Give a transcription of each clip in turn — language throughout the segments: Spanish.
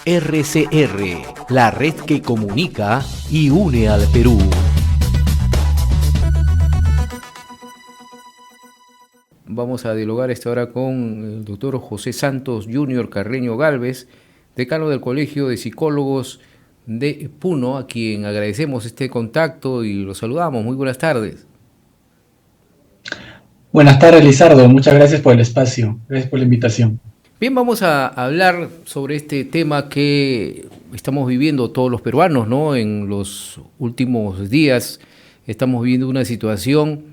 RCR, la red que comunica y une al Perú. Vamos a dialogar esta hora con el doctor José Santos Junior Carreño Gálvez, decano del Colegio de Psicólogos de Puno, a quien agradecemos este contacto y lo saludamos. Muy buenas tardes. Buenas tardes, Lizardo. Muchas gracias por el espacio. Gracias por la invitación. Bien, vamos a hablar sobre este tema que estamos viviendo todos los peruanos, ¿no? En los últimos días estamos viviendo una situación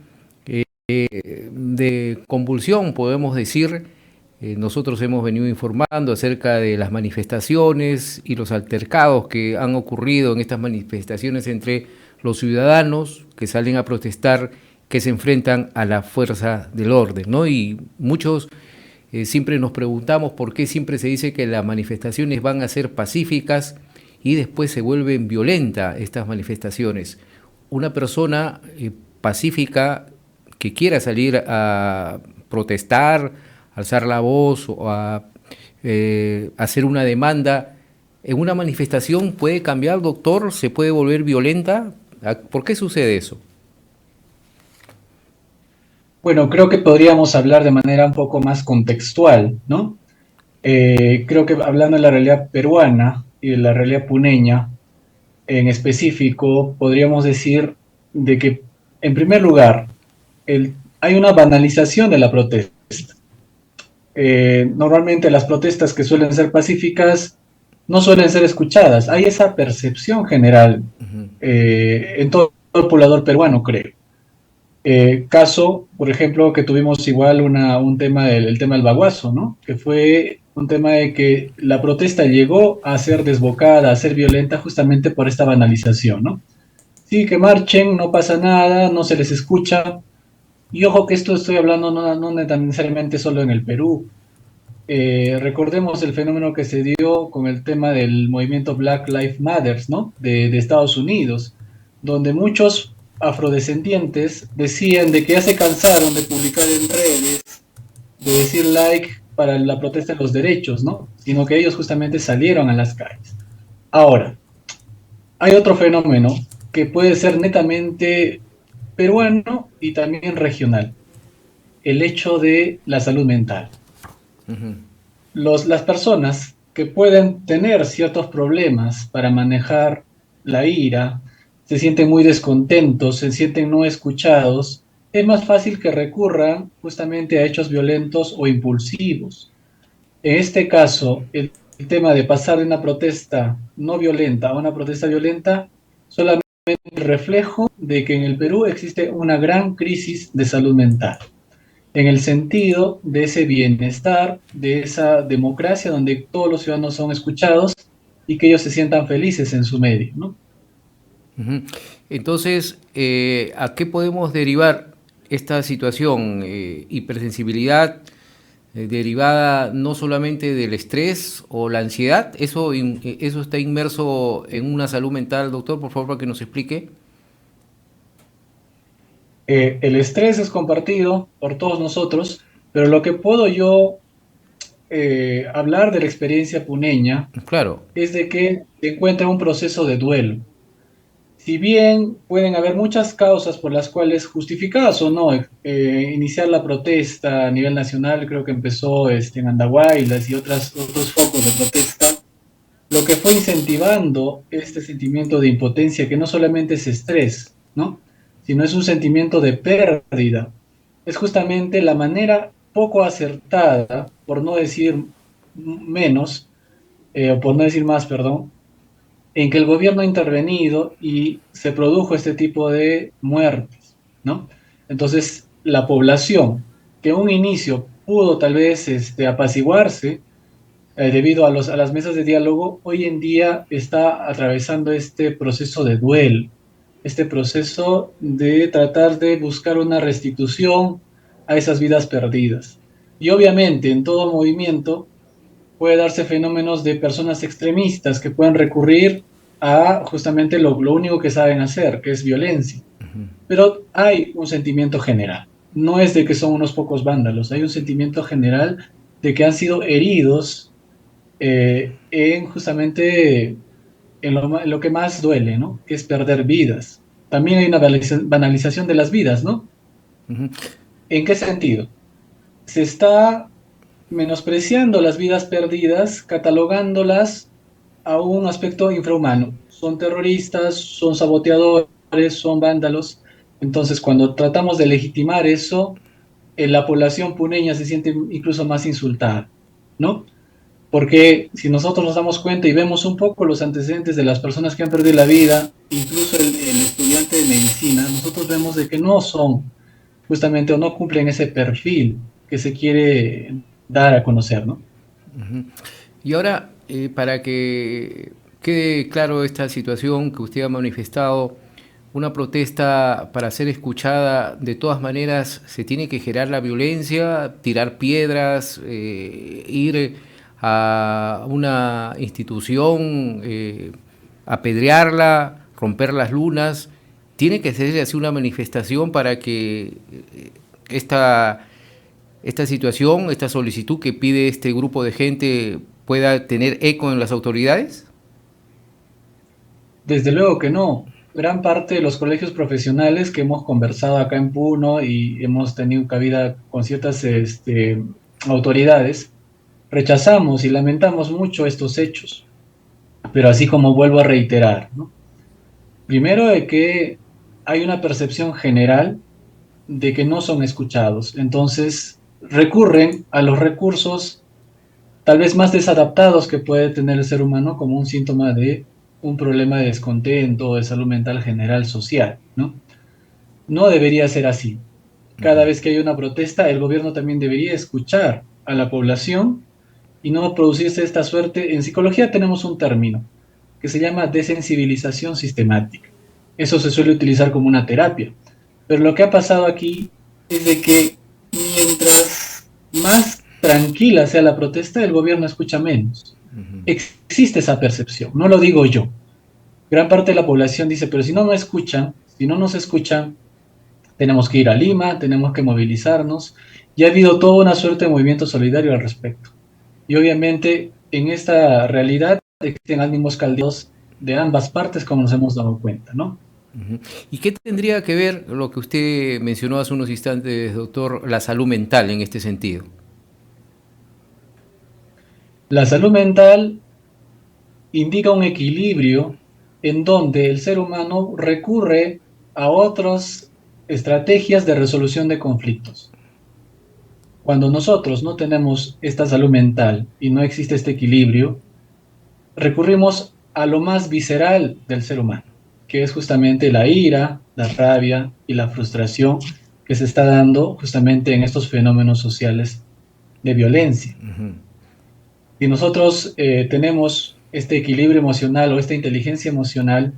de convulsión, podemos decir. Nosotros hemos venido informando acerca de las manifestaciones y los altercados que han ocurrido en estas manifestaciones entre los ciudadanos que salen a protestar, que se enfrentan a la fuerza del orden, ¿no? Y muchos siempre nos preguntamos por qué siempre se dice que las manifestaciones van a ser pacíficas y después se vuelven violentas estas manifestaciones. Una persona pacífica que quiera salir a protestar, alzar la voz o a hacer una demanda en una manifestación puede cambiar, doctor, se puede volver violenta. ¿Por qué sucede eso? Bueno, creo que podríamos hablar de manera un poco más contextual, ¿no? Creo que hablando de la realidad peruana y de la realidad puneña, en específico, podríamos decir de que, en primer lugar, hay una banalización de la protesta. Normalmente las protestas que suelen ser pacíficas no suelen ser escuchadas. Hay esa percepción general en todo el poblador peruano, creo. Caso, por ejemplo, que tuvimos igual un tema el tema del baguazo, ¿no? Que fue un tema de que la protesta llegó a ser desbocada, a ser violenta justamente por esta banalización, ¿no? Sí, que marchen, no pasa nada, no se les escucha. Y ojo que esto estoy hablando no necesariamente solo en el Perú. Recordemos el fenómeno que se dio con el tema del movimiento Black Lives Matter, ¿no? De Estados Unidos, donde muchos afrodescendientes decían de que ya se cansaron de publicar en redes, de decir like para la protesta de los derechos, ¿no? Sino que ellos justamente salieron a las calles. Ahora, hay otro fenómeno que puede ser netamente peruano y también regional, el hecho de la salud mental. Las personas que pueden tener ciertos problemas para manejar la ira, se sienten muy descontentos, se sienten no escuchados, es más fácil que recurran justamente a hechos violentos o impulsivos. En este caso, el tema de pasar de una protesta no violenta a una protesta violenta solamente es el reflejo de que en el Perú existe una gran crisis de salud mental, en el sentido de ese bienestar, de esa democracia donde todos los ciudadanos son escuchados y que ellos se sientan felices en su medio, ¿no? Entonces, ¿a qué podemos derivar esta situación? Hipersensibilidad derivada no solamente del estrés o la ansiedad, eso está inmerso en una salud mental, doctor, por favor, para que nos explique. El estrés es compartido por todos nosotros, pero lo que puedo yo hablar de la experiencia puneña Claro. es de que se encuentra un proceso de duelo. Si bien pueden haber muchas causas por las cuales, justificadas o no, iniciar la protesta a nivel nacional, creo que empezó en Andahuaylas y otros focos de protesta, lo que fue incentivando este sentimiento de impotencia, que no solamente es estrés, ¿no? Sino es un sentimiento de pérdida. Es justamente la manera poco acertada, por no decir menos, o por no decir más, perdón, en que el gobierno ha intervenido y se produjo este tipo de muertes, ¿no? Entonces, la población, que en un inicio pudo tal vez apaciguarse debido a las mesas de diálogo, hoy en día está atravesando este proceso de duelo, este proceso de tratar de buscar una restitución a esas vidas perdidas. Y obviamente en todo movimiento puede darse fenómenos de personas extremistas que pueden recurrir a justamente lo único que saben hacer, que es violencia. Pero hay un sentimiento general. No es de que son unos pocos vándalos, hay un sentimiento general de que han sido heridos en justamente en lo que más duele, ¿no? Que es perder vidas. También hay una banalización de las vidas, ¿no? Ujú. ¿En qué sentido? Se está menospreciando las vidas perdidas, catalogándolas a un aspecto infrahumano. Son terroristas, son saboteadores, son vándalos. Entonces, cuando tratamos de legitimar eso, la población puneña se siente incluso más insultada, ¿no? Porque si nosotros nos damos cuenta y vemos un poco los antecedentes de las personas que han perdido la vida, incluso el estudiante de medicina, nosotros vemos de que no son justamente o no cumplen ese perfil que se quiere dar a conocer, ¿no? Y ahora, para que quede claro esta situación que usted ha manifestado, una protesta para ser escuchada, de todas maneras, se tiene que generar la violencia, tirar piedras, ir a una institución, apedrearla, romper las lunas. Tiene que ser así una manifestación para que esta esta situación, esta solicitud que pide este grupo de gente pueda tener eco en las autoridades? Desde luego que no. Gran parte de los colegios profesionales que hemos conversado acá en Puno y hemos tenido cabida con ciertas autoridades, rechazamos y lamentamos mucho estos hechos. Pero así como vuelvo a reiterar, ¿no? Primero de que hay una percepción general de que no son escuchados. Entonces recurren a los recursos tal vez más desadaptados que puede tener el ser humano como un síntoma de un problema de descontento o de salud mental general social, ¿no? No debería ser así. Cada vez que hay una protesta, el gobierno también debería escuchar a la población y no producirse esta suerte. En psicología tenemos un término que se llama desensibilización sistemática. Eso se suele utilizar como una terapia. Pero lo que ha pasado aquí es de que mientras más tranquila sea la protesta, el gobierno escucha menos. Existe esa percepción, no lo digo yo. Gran parte de la población dice, pero si no me escuchan, si no nos escuchan, tenemos que ir a Lima, tenemos que movilizarnos. Y ha habido toda una suerte de movimiento solidario al respecto. Y obviamente en esta realidad existen ánimos caldeados de ambas partes, como nos hemos dado cuenta, ¿no? ¿Y qué tendría que ver lo que usted mencionó hace unos instantes, doctor, la salud mental en este sentido? La salud mental indica un equilibrio en donde el ser humano recurre a otras estrategias de resolución de conflictos. Cuando nosotros no tenemos esta salud mental y no existe este equilibrio, recurrimos a lo más visceral del ser humano, que es justamente la ira, la rabia y la frustración que se está dando justamente en estos fenómenos sociales de violencia. Si nosotros tenemos este equilibrio emocional o esta inteligencia emocional,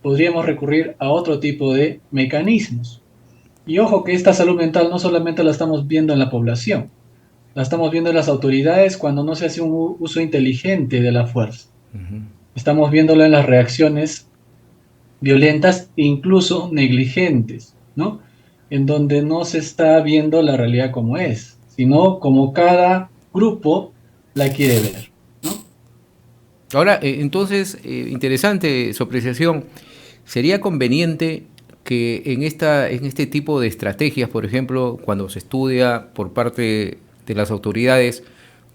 podríamos recurrir a otro tipo de mecanismos. Y ojo que esta salud mental no solamente la estamos viendo en la población, la estamos viendo en las autoridades cuando no se hace un uso inteligente de la fuerza. Estamos viéndolo en las reacciones violentas e incluso negligentes, ¿no? En donde no se está viendo la realidad como es, sino como cada grupo la quiere ver, ¿no? Ahora, entonces, interesante su apreciación. ¿Sería conveniente que en este tipo de estrategias, por ejemplo, cuando se estudia por parte de las autoridades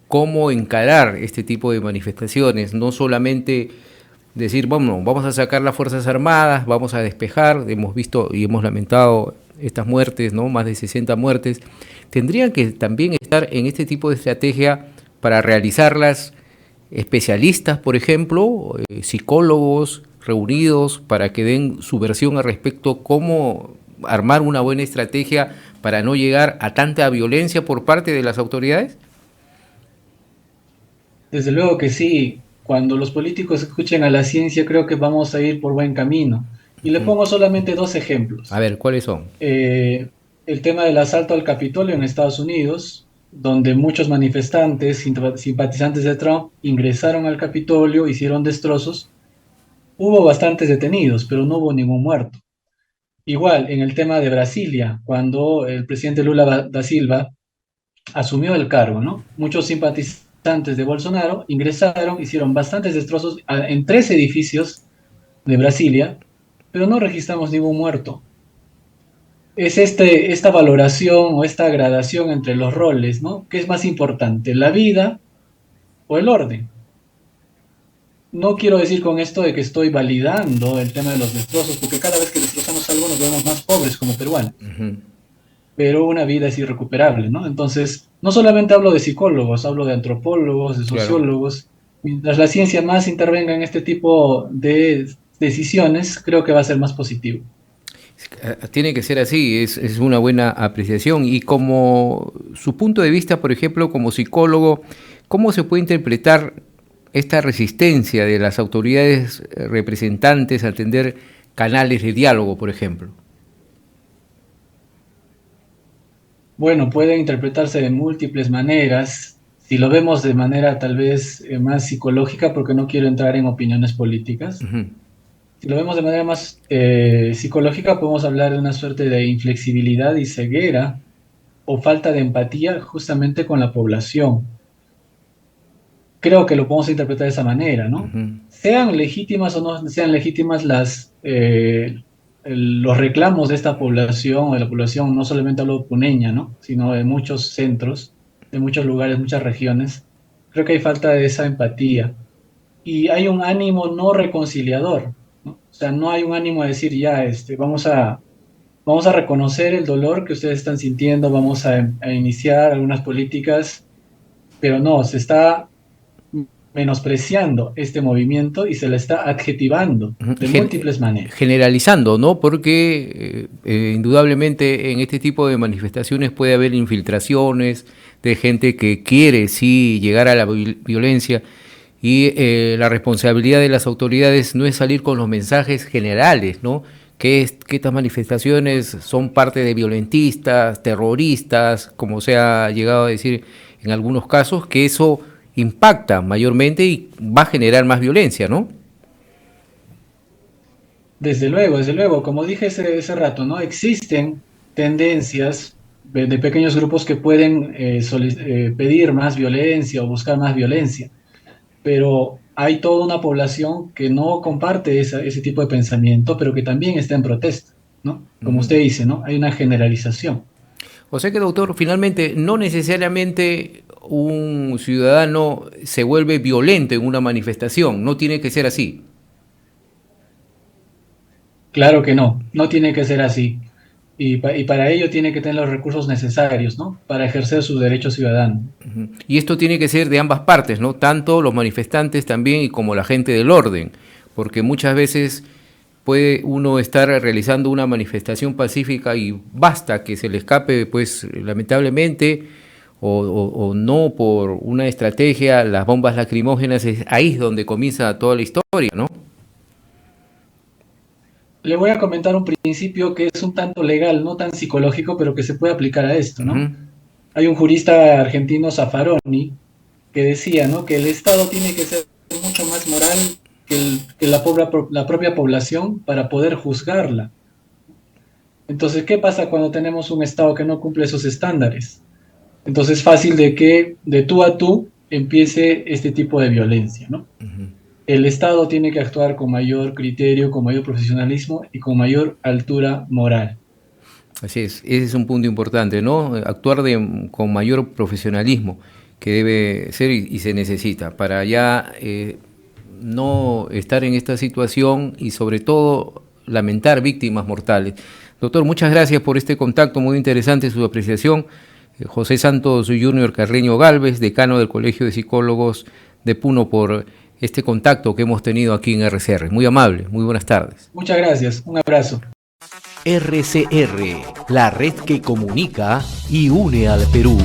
cómo encarar este tipo de manifestaciones, no solamente decir, bueno, vamos a sacar las Fuerzas Armadas, vamos a despejar, hemos visto y hemos lamentado estas muertes, ¿no? Más de 60 muertes, tendrían que también estar en este tipo de estrategia para realizarlas especialistas, por ejemplo, psicólogos reunidos para que den su versión al respecto, cómo armar una buena estrategia para no llegar a tanta violencia por parte de las autoridades? Desde luego que sí, cuando los políticos escuchen a la ciencia creo que vamos a ir por buen camino. Y le pongo solamente dos A ejemplos. ver, ¿cuáles son? El tema del asalto al Capitolio en Estados Unidos, donde muchos manifestantes, simpatizantes de Trump, ingresaron al Capitolio, hicieron destrozos. Hubo bastantes detenidos, pero no hubo ningún muerto. Igual, en el tema de Brasilia, cuando el presidente Lula da Silva asumió el cargo, ¿no? Muchos simpatizantes simpatizantes de Bolsonaro ingresaron, hicieron bastantes destrozos en 3 edificios de Brasilia, pero no registramos ningún muerto. Es esta valoración o esta gradación entre los roles, ¿no? ¿Qué es más importante, la vida o el orden? No quiero decir con esto de que estoy validando el tema de los destrozos, porque cada vez que destrozamos algo nos vemos más pobres como peruanos. Pero una vida es irrecuperable, ¿no? Entonces, no solamente hablo de psicólogos, hablo de antropólogos, de sociólogos. Claro. Mientras la ciencia más intervenga en este tipo de decisiones, creo que va a ser más positivo. Tiene que ser así, es una buena apreciación. Y como su punto de vista, por ejemplo, como psicólogo, ¿cómo se puede interpretar esta resistencia de las autoridades representantes a atender canales de diálogo, por ejemplo? Bueno, puede interpretarse de múltiples maneras. Si lo vemos de manera tal vez más psicológica, porque no quiero entrar en opiniones políticas. Si lo vemos de manera más psicológica, podemos hablar de una suerte de inflexibilidad y ceguera o falta de empatía justamente con la población. Creo que lo podemos interpretar de esa manera, ¿no? Sean legítimas o no sean legítimas los reclamos de esta población, de la población, no solamente hablo puneña, ¿no? Sino de muchos centros, de muchos lugares, muchas regiones. Creo que hay falta de esa empatía. Y hay un ánimo no reconciliador, ¿no? O sea, no hay un ánimo de decir, ya, vamos a reconocer el dolor que ustedes están sintiendo, vamos a iniciar algunas políticas, pero no, se está menospreciando este movimiento y se le está adjetivando de múltiples maneras. Generalizando, ¿no? Porque indudablemente en este tipo de manifestaciones puede haber infiltraciones de gente que quiere sí llegar a la violencia y la responsabilidad de las autoridades no es salir con los mensajes generales, ¿no? Que estas manifestaciones son parte de violentistas, terroristas, como se ha llegado a decir en algunos casos, que eso impacta mayormente y va a generar más violencia, ¿no? Desde luego, como dije ese rato, ¿no? Existen tendencias de pequeños grupos que pueden pedir más violencia o buscar más violencia, pero hay toda una población que no comparte ese tipo de pensamiento, pero que también está en protesta, ¿no? Como usted dice, ¿no? Hay una generalización. O sea que, doctor, finalmente no necesariamente un ciudadano se vuelve violento en una manifestación, no tiene que ser así. Claro que no tiene que ser así. Y para ello tiene que tener los recursos necesarios, ¿no? Para ejercer su derecho ciudadano. Y esto tiene que ser de ambas partes, ¿no? Tanto los manifestantes también y como la gente del orden, porque muchas veces puede uno estar realizando una manifestación pacífica y basta que se le escape, pues lamentablemente, o no por una estrategia, las bombas lacrimógenas, ahí es donde comienza toda la historia, ¿no? Le voy a comentar un principio que es un tanto legal, no tan psicológico, pero que se puede aplicar a esto, ¿no? Hay un jurista argentino, Zaffaroni, que decía, ¿no? Que el Estado tiene que ser mucho más moral que la propia población para poder juzgarla. Entonces, ¿qué pasa cuando tenemos un Estado que no cumple esos estándares? Entonces es fácil de que de tú a tú empiece este tipo de violencia, ¿no? El Estado tiene que actuar con mayor criterio, con mayor profesionalismo y con mayor altura moral. Así es, ese es un punto importante, ¿no? Actuar con mayor profesionalismo, que debe ser y se necesita, para ya no estar en esta situación y sobre todo lamentar víctimas mortales. Doctor, muchas gracias por este contacto, muy interesante su apreciación. José Santos Junior Carreño Gálvez, decano del Colegio de Psicólogos de Puno, por este contacto que hemos tenido aquí en RCR. Muy amable, muy buenas tardes. Muchas gracias, un abrazo. RCR, la red que comunica y une al Perú.